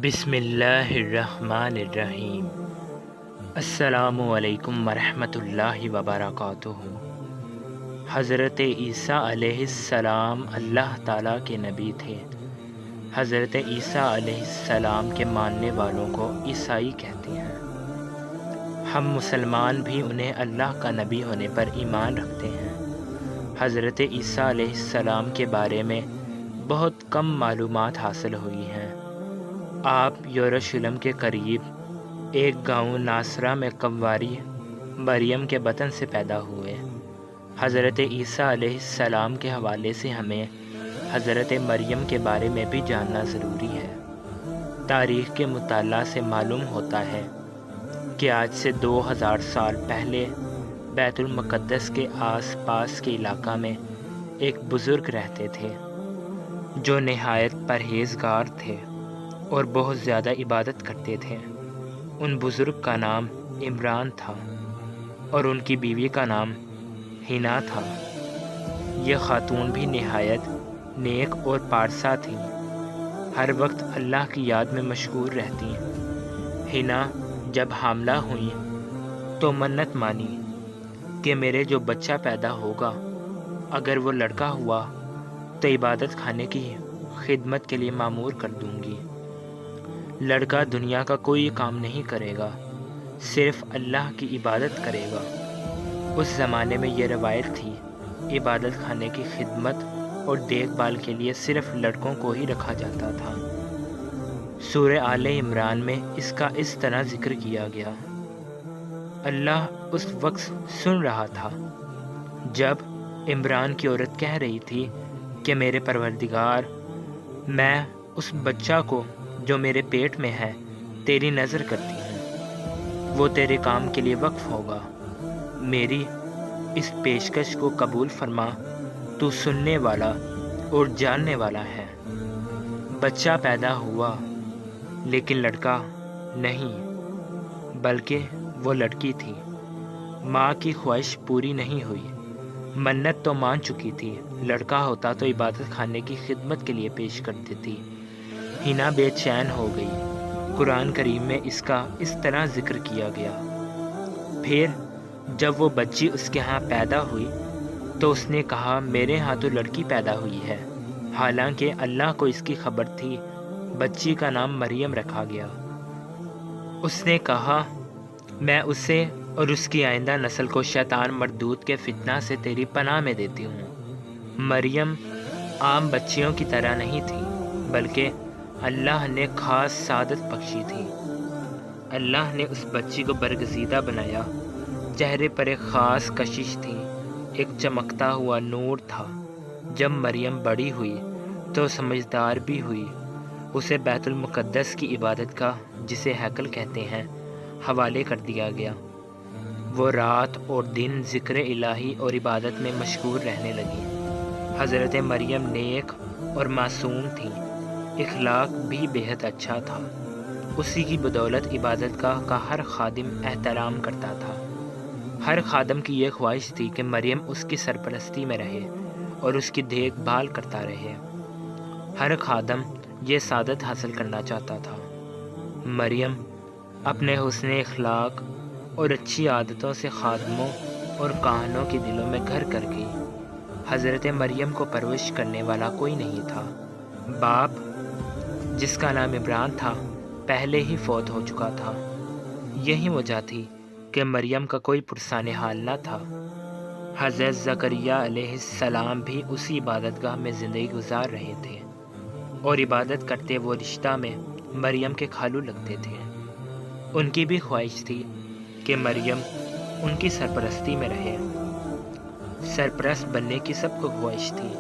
بسم اللہ الرحمن الرحیم۔ السلام علیکم ورحمۃ اللہ وبرکاتہ۔ حضرت عیسیٰ علیہ السلام اللہ تعالیٰ کے نبی تھے۔ حضرت عیسیٰ علیہ السلام کے ماننے والوں کو عیسائی کہتے ہیں۔ ہم مسلمان بھی انہیں اللہ کا نبی ہونے پر ایمان رکھتے ہیں۔ حضرت عیسیٰ علیہ السلام کے بارے میں بہت کم معلومات حاصل ہوئی ہیں۔ آپ یروشلم کے قریب ایک گاؤں ناصرہ میں کنواری مریم کے بطن سے پیدا ہوئے۔ حضرت عیسیٰ علیہ السلام کے حوالے سے ہمیں حضرت مریم کے بارے میں بھی جاننا ضروری ہے۔ تاریخ کے مطالعہ سے معلوم ہوتا ہے کہ آج سے 2000 سال پہلے بیت المقدس کے آس پاس کے علاقہ میں ایک بزرگ رہتے تھے جو نہایت پرہیزگار تھے اور بہت زیادہ عبادت کرتے تھے۔ ان بزرگ کا نام عمران تھا اور ان کی بیوی کا نام حنا تھا۔ یہ خاتون بھی نہایت نیک اور پارسا تھی، ہر وقت اللہ کی یاد میں مشغول رہتی۔ حنا جب حاملہ ہوئیں تو منت مانی کہ میرے جو بچہ پیدا ہوگا اگر وہ لڑکا ہوا تو عبادت خانے کی خدمت کے لیے مامور کر دوں گی۔ لڑکا دنیا کا کوئی کام نہیں کرے گا، صرف اللہ کی عبادت کرے گا۔ اس زمانے میں یہ روایت تھی، عبادت خانے کی خدمت اور دیکھ بھال کے لیے صرف لڑکوں کو ہی رکھا جاتا تھا۔ سورہ آل عمران میں اس کا اس طرح ذکر کیا گیا۔ اللہ اس وقت سن رہا تھا جب عمران کی عورت کہہ رہی تھی کہ میرے پروردگار، میں اس بچہ کو جو میرے پیٹ میں ہے تیری نظر کرتی ہوں، وہ تیرے کام کے لیے وقف ہوگا۔ میری اس پیشکش کو قبول فرما، تو سننے والا اور جاننے والا ہے۔ بچہ پیدا ہوا لیکن لڑکا نہیں، بلکہ وہ لڑکی تھی۔ ماں کی خواہش پوری نہیں ہوئی، منت تو مان چکی تھی، لڑکا ہوتا تو عبادت خانے کی خدمت کے لیے پیش کر دیتی۔ حنا بے چین ہو گئی۔ قرآن کریم میں اس کا اس طرح ذکر کیا گیا۔ پھر جب وہ بچی اس کے ہاں پیدا ہوئی تو اس نے کہا میرے ہاں تو لڑکی پیدا ہوئی ہے، حالانکہ اللہ کو اس کی خبر تھی۔ بچی کا نام مریم رکھا گیا۔ اس نے کہا میں اسے اور اس کی آئندہ نسل کو شیطان مردود کے فتنہ سے تیری پناہ میں دیتی ہوں۔ مریم عام بچیوں کی طرح نہیں تھی، بلکہ اللہ نے خاص سعادت بخشی تھی۔ اللہ نے اس بچی کو برگزیدہ بنایا۔ چہرے پر ایک خاص کشش تھی، ایک چمکتا ہوا نور تھا۔ جب مریم بڑی ہوئی تو سمجھدار بھی ہوئی۔ اسے بیت المقدس کی عبادت کا، جسے ہیکل کہتے ہیں، حوالے کر دیا گیا۔ وہ رات اور دن ذکر الہی اور عبادت میں مشغول رہنے لگی۔ حضرت مریم نیک اور معصوم تھی، اخلاق بھی بہت اچھا تھا۔ اسی کی بدولت عبادت گاہ کا ہر خادم احترام کرتا تھا۔ ہر خادم کی یہ خواہش تھی کہ مریم اس کی سرپرستی میں رہے اور اس کی دیکھ بھال کرتا رہے۔ ہر خادم یہ سعادت حاصل کرنا چاہتا تھا۔ مریم اپنے حسن اخلاق اور اچھی عادتوں سے خادموں اور کاہنوں کے دلوں میں گھر کر گئی۔ حضرت مریم کو پرورش کرنے والا کوئی نہیں تھا۔ باپ جس کا نام عمران تھا پہلے ہی فوت ہو چکا تھا۔ یہی وجہ تھی کہ مریم کا کوئی پرسان حال نہ تھا۔ حضرت زکریہ علیہ السلام بھی اسی عبادت گاہ میں زندگی گزار رہے تھے اور عبادت کرتے وہ رشتہ میں مریم کے خالو لگتے تھے۔ ان کی بھی خواہش تھی کہ مریم ان کی سرپرستی میں رہے۔ سرپرست بننے کی سب کو خواہش تھی،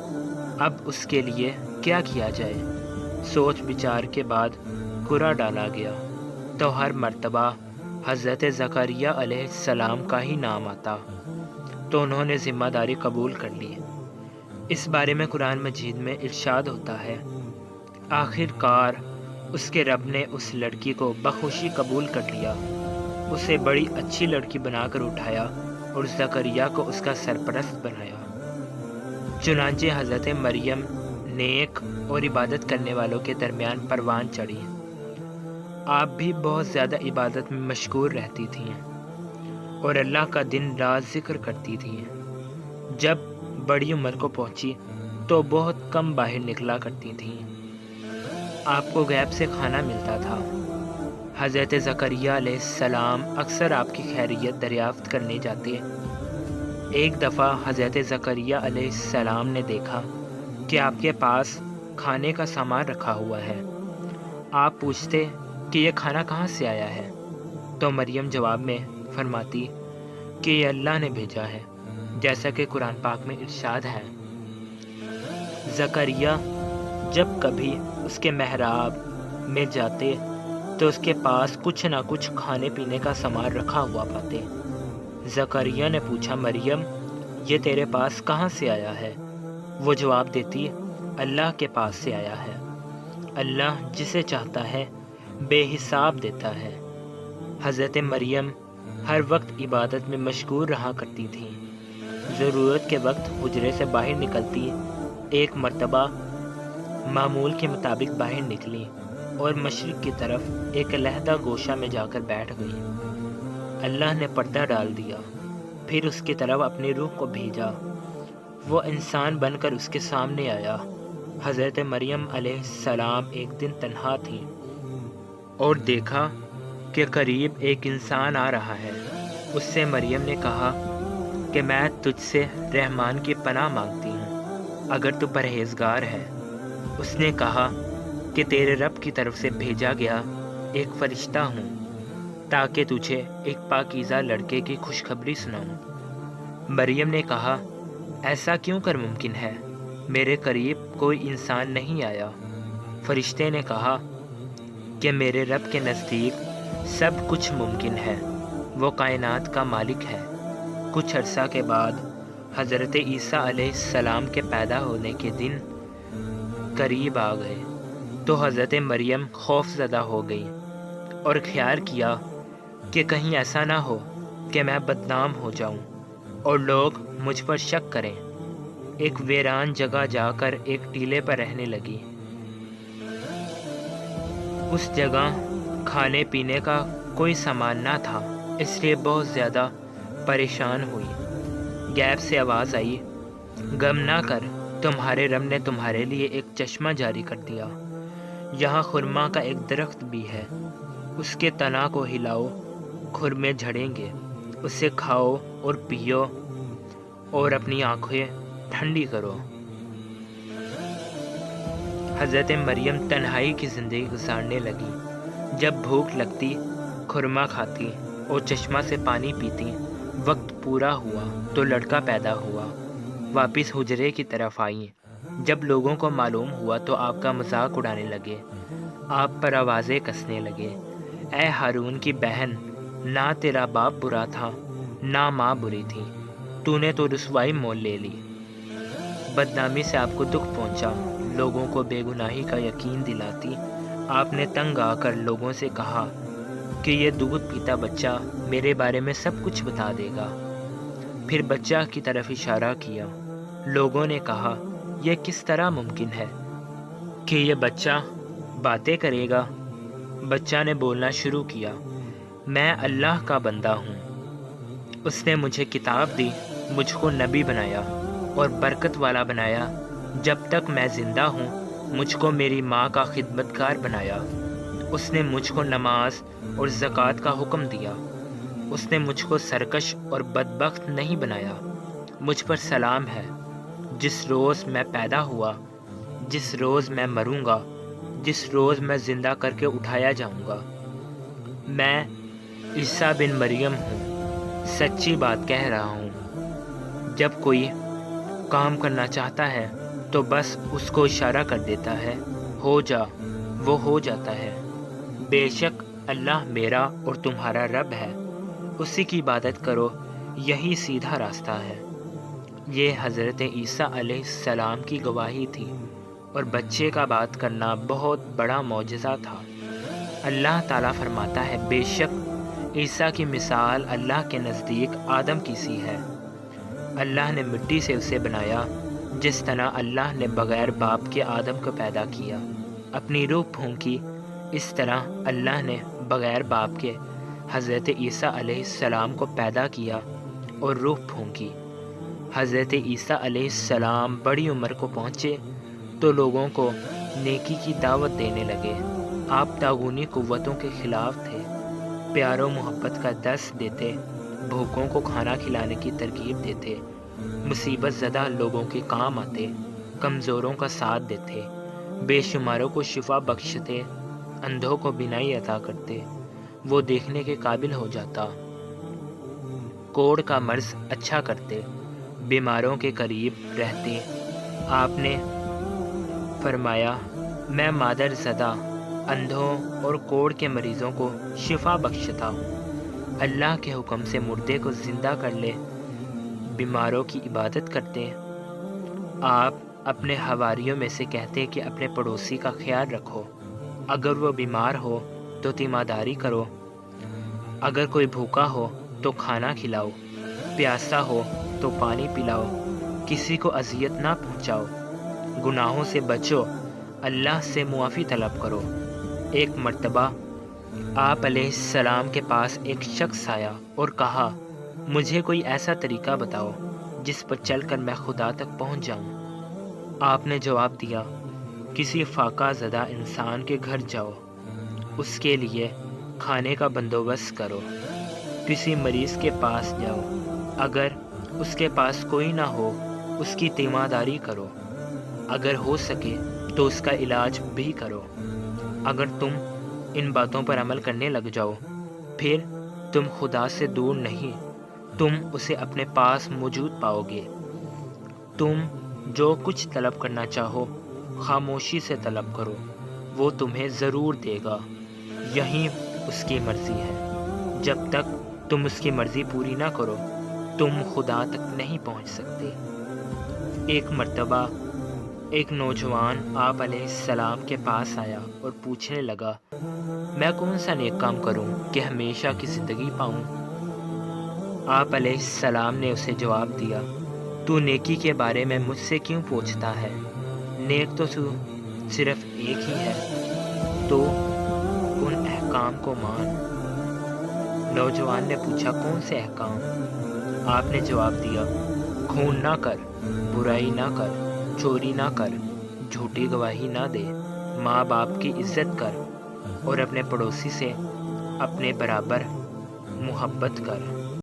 اب اس کے لیے کیا کیا جائے؟ سوچ بچار کے بعد قرعہ ڈالا گیا تو ہر مرتبہ حضرت زکریہ علیہ السلام کا ہی نام آتا، تو انہوں نے ذمہ داری قبول کر لی۔ اس بارے میں قرآن مجید میں ارشاد ہوتا ہے، آخر کار اس کے رب نے اس لڑکی کو بخوشی قبول کر لیا، اسے بڑی اچھی لڑکی بنا کر اٹھایا اور زکریہ کو اس کا سرپرست بنایا۔ چنانچہ حضرت مریم نیک اور عبادت کرنے والوں کے درمیان پروان چڑھی۔ آپ بھی بہت زیادہ عبادت میں مشغول رہتی تھیں اور اللہ کا دن رات ذکر کرتی تھیں۔ جب بڑی عمر کو پہنچی تو بہت کم باہر نکلا کرتی تھیں۔ آپ کو غیب سے کھانا ملتا تھا۔ حضرت زکریہ علیہ السلام اکثر آپ کی خیریت دریافت کرنے جاتے۔ ایک دفعہ حضرت زکریہ علیہ السلام نے دیکھا کہ آپ کے پاس کھانے کا سامان رکھا ہوا ہے۔ آپ پوچھتے کہ یہ کھانا کہاں سے آیا ہے؟ تو مریم جواب میں فرماتی کہ یہ اللہ نے بھیجا ہے، جیسا کہ قرآن پاک میں ارشاد ہے۔ زکریہ جب کبھی اس کے محراب میں جاتے تو اس کے پاس کچھ نہ کچھ کھانے پینے کا سامان رکھا ہوا پاتے۔ زکریہ نے پوچھا، مریم یہ تیرے پاس کہاں سے آیا ہے؟ وہ جواب دیتی، اللہ کے پاس سے آیا ہے۔ اللہ جسے چاہتا ہے بے حساب دیتا ہے۔ حضرت مریم ہر وقت عبادت میں مشغول رہا کرتی تھیں۔ ضرورت کے وقت حجرے سے باہر نکلتی۔ ایک مرتبہ معمول کے مطابق باہر نکلی اور مشرق کی طرف ایک علیحدہ گوشہ میں جا کر بیٹھ گئی۔ اللہ نے پردہ ڈال دیا، پھر اس کی طرف اپنی روح کو بھیجا۔ وہ انسان بن کر اس کے سامنے آیا۔ حضرت مریم علیہ السلام ایک دن تنہا تھی اور دیکھا کہ قریب ایک انسان آ رہا ہے۔ اس سے مریم نے کہا کہ میں تجھ سے رحمان کی پناہ مانگتی ہوں اگر تو پرہیزگار ہے۔ اس نے کہا کہ تیرے رب کی طرف سے بھیجا گیا ایک فرشتہ ہوں تاکہ تجھے ایک پاکیزہ لڑکے کی خوشخبری سناؤں۔ مریم نے کہا، ایسا کیوں کر ممکن ہے؟ میرے قریب کوئی انسان نہیں آیا۔ فرشتے نے کہا کہ میرے رب کے نزدیک سب کچھ ممکن ہے، وہ کائنات کا مالک ہے۔ کچھ عرصہ کے بعد حضرت عیسیٰ علیہ السلام کے پیدا ہونے کے دن قریب آ گئے تو حضرت مریم خوف زدہ ہو گئی اور خیال کیا کہ کہیں ایسا نہ ہو کہ میں بدنام ہو جاؤں اور لوگ مجھ پر شک کریں۔ ایک ویران جگہ جا کر ایک ٹیلے پر رہنے لگی۔ اس جگہ کھانے پینے کا کوئی سامان نہ تھا، اس لیے بہت زیادہ پریشان ہوئی۔ غیب سے آواز آئی، غم نہ کر، تمہارے رب نے تمہارے لیے ایک چشمہ جاری کر دیا۔ یہاں خرما کا ایک درخت بھی ہے، اس کے تنا کو ہلاؤ، خرمے جھڑیں گے، اسے کھاؤ اور پیو اور اپنی آنکھیں ٹھنڈی کرو۔ حضرت مریم تنہائی کی زندگی گزارنے لگی۔ جب بھوک لگتی خرما کھاتی اور چشمہ سے پانی پیتی۔ وقت پورا ہوا تو لڑکا پیدا ہوا۔ واپس حجرے کی طرف آئیں۔ جب لوگوں کو معلوم ہوا تو آپ کا مذاق اڑانے لگے، آپ پر آوازیں کسنے لگے۔ اے ہارون کی بہن، نہ تیرا باپ برا تھا نہ ماں بری تھی، تو نے تو رسوائی مول لے لی۔ بدنامی سے آپ کو دکھ پہنچا۔ لوگوں کو بے گناہی کا یقین دلاتی آپ نے تنگ آ کر لوگوں سے کہا کہ یہ دودھ پیتا بچہ میرے بارے میں سب کچھ بتا دے گا۔ پھر بچہ کی طرف اشارہ کیا۔ لوگوں نے کہا، یہ کس طرح ممکن ہے کہ یہ بچہ باتیں کرے گا؟ بچہ نے بولنا شروع کیا، میں اللہ کا بندہ ہوں، اس نے مجھے کتاب دی، مجھ کو نبی بنایا اور برکت والا بنایا۔ جب تک میں زندہ ہوں مجھ کو میری ماں کا خدمتگار بنایا۔ اس نے مجھ کو نماز اور زکوٰۃ کا حکم دیا۔ اس نے مجھ کو سرکش اور بدبخت نہیں بنایا۔ مجھ پر سلام ہے۔ جس روز میں پیدا ہوا، جس روز میں مروں گا، جس روز میں زندہ کر کے اٹھایا جاؤں گا۔ میں عیسیٰ بن مریم ہوں، سچی بات کہہ رہا ہوں۔ جب کوئی کام کرنا چاہتا ہے تو بس اس کو اشارہ کر دیتا ہے، ہو جا، وہ ہو جاتا ہے۔ بے شک اللہ میرا اور تمہارا رب ہے، اسی کی عبادت کرو، یہی سیدھا راستہ ہے۔ یہ حضرت عیسیٰ علیہ السلام کی گواہی تھی اور بچے کا بات کرنا بہت بڑا معجزہ تھا۔ اللہ تعالیٰ فرماتا ہے، بے شک عیسیٰ کی مثال اللہ کے نزدیک آدم کی سی ہے۔ اللہ نے مٹی سے اسے بنایا جس طرح اللہ نے بغیر باپ کے آدم کو پیدا کیا، اپنی روح پھونکی، اس طرح اللہ نے بغیر باپ کے حضرت عیسیٰ علیہ السلام کو پیدا کیا اور روح پھونکی۔ حضرت عیسیٰ علیہ السلام بڑی عمر کو پہنچے تو لوگوں کو نیکی کی دعوت دینے لگے۔ آپ طاغونی قوتوں کے خلاف تھے، پیار و محبت کا درس دیتے، بھوکوں کو کھانا کھلانے کی ترغیب دیتے، مصیبت زدہ لوگوں کے کام آتے، کمزوروں کا ساتھ دیتے، بے شماروں کو شفا بخشتے، اندھوں کو بینائی عطا کرتے، وہ دیکھنے کے قابل ہو جاتا، کوڑ کا مرض اچھا کرتے، بیماروں کے قریب رہتے۔ آپ نے فرمایا، میں مادر زدہ، اندھوں اور کوڑ کے مریضوں کو شفا بخشتا ہوں۔ اللہ کے حکم سے مردے کو زندہ کر لے، بیماروں کی عبادت کرتے۔ آپ اپنے حواریوں میں سے کہتے کہ اپنے پڑوسی کا خیال رکھو، اگر وہ بیمار ہو تو تیمارداری کرو، اگر کوئی بھوکا ہو تو کھانا کھلاؤ، پیاسا ہو تو پانی پلاؤ، کسی کو اذیت نہ پہنچاؤ، گناہوں سے بچو، اللہ سے معافی طلب کرو۔ ایک مرتبہ آپ علیہ السلام کے پاس ایک شخص آیا اور کہا، مجھے کوئی ایسا طریقہ بتاؤ جس پر چل کر میں خدا تک پہنچ جاؤں۔ آپ نے جواب دیا، کسی فاقہ زدہ انسان کے گھر جاؤ، اس کے لیے کھانے کا بندوبست کرو، کسی مریض کے پاس جاؤ، اگر اس کے پاس کوئی نہ ہو اس کی تیمارداری کرو، اگر ہو سکے تو اس کا علاج بھی کرو۔ اگر تم ان باتوں پر عمل کرنے لگ جاؤ، پھر تم خدا سے دور نہیں، تم اسے اپنے پاس موجود پاؤ گے۔ تم جو کچھ طلب کرنا چاہو خاموشی سے طلب کرو، وہ تمہیں ضرور دے گا، یہی اس کی مرضی ہے۔ جب تک تم اس کی مرضی پوری نہ کرو تم خدا تک نہیں پہنچ سکتے۔ ایک مرتبہ ایک نوجوان آپ علیہ السلام کے پاس آیا اور پوچھنے لگا، میں کون سا نیک کام کروں کہ ہمیشہ کی زندگی پاؤں؟ آپ علیہ السلام نے اسے جواب دیا، تو نیکی کے بارے میں مجھ سے کیوں پوچھتا ہے؟ نیک تو صرف ایک ہی ہے، تو ان احکام کو مان۔ نوجوان نے پوچھا، کون سے احکام؟ آپ نے جواب دیا، خون نہ کر، برائی نہ کر، چوری نہ کر، جھوٹی گواہی نہ دے، ماں باپ کی عزت کر اور اپنے پڑوسی سے اپنے برابر محبت کر۔